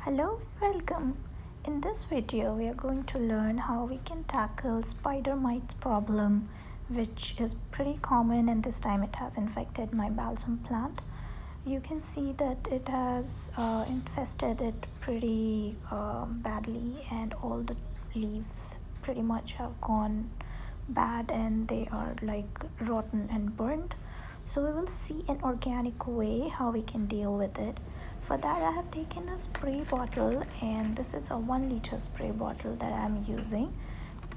Hello, welcome. In this video, we are going to learn how we can tackle spider mites problem, which is pretty common, and this time it has infected my balsam plant. You can see that it has infested it pretty badly, and all the leaves pretty much have gone bad and they are like rotten and burnt. So we will see an organic way how we can deal with it. For that, I have taken a spray bottle, and this is a 1 liter spray bottle that I'm using.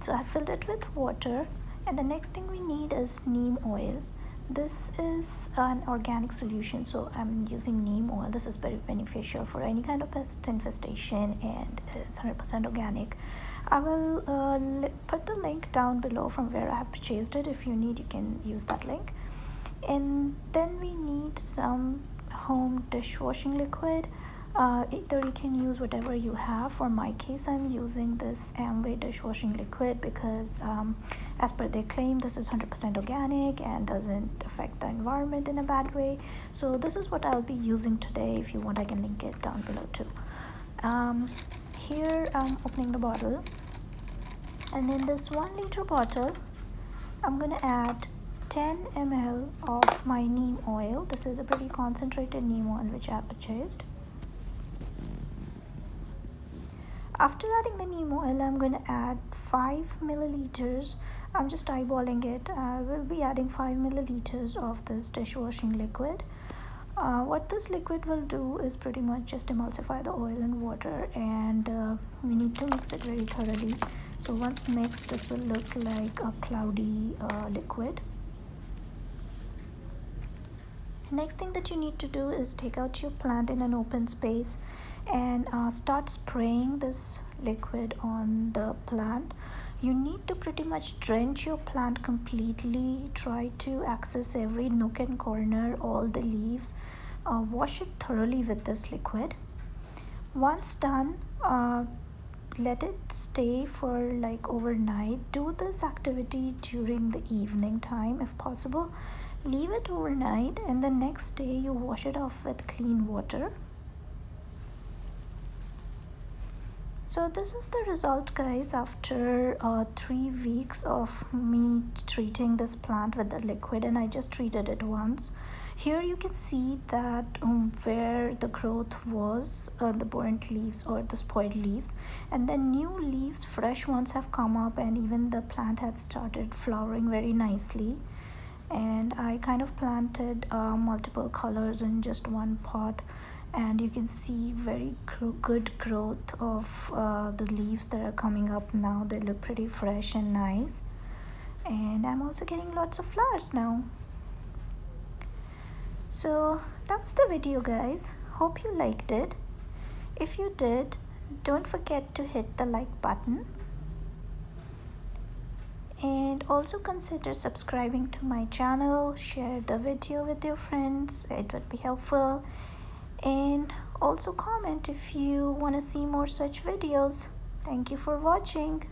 So I filled it with water, and the next thing we need is neem oil. This is an organic solution, so I'm using neem oil. This is very beneficial for any kind of pest infestation, and it's 100% organic. I will put the link down below from where I have purchased it. If you need, you can use that link. And then we need some home dishwashing liquid. Either you can use whatever you have. For my case, I'm using this Amway dishwashing liquid because as per their claim, this is 100% organic and doesn't affect the environment in a bad way. So this is what I'll be using today. If you want, I can link it down below too. Here I'm opening the bottle, and in this 1 liter bottle I'm gonna add 10 ml of my neem oil. This is a pretty concentrated neem oil which I have purchased. After adding the neem oil, I'm going to add 5 milliliters. I'm just eyeballing it. I will be adding 5 milliliters of this dishwashing liquid. What this liquid will do is pretty much just emulsify the oil and water, and we need to mix it very thoroughly. So once mixed, this will look like a cloudy liquid. Next thing that you need to do is take out your plant in an open space and start spraying this liquid on the plant. You need to pretty much drench your plant completely. Try to access every nook and corner, all the leaves. Wash it thoroughly with this liquid. Once done, let it stay for like overnight. Do this activity during the evening time if possible. Leave it overnight, and the next day you wash it off with clean water. So this is the result, guys, after 3 weeks of me treating this plant with the liquid, and I just treated it once. Here you can see that where the growth was, the burnt leaves or the spoiled leaves, and then new leaves, fresh ones have come up, and even the plant has started flowering very nicely. And I kind of planted multiple colors in just one pot, and you can see very good growth of the leaves that are coming up now. They look pretty fresh and nice, and I'm also getting lots of flowers now. So that was the video, guys. Hope you liked it. If you did, don't forget to hit the like button. And also consider subscribing to my channel. Share the video with your friends, it would be helpful. And also comment if you want to see more such videos. Thank you for watching.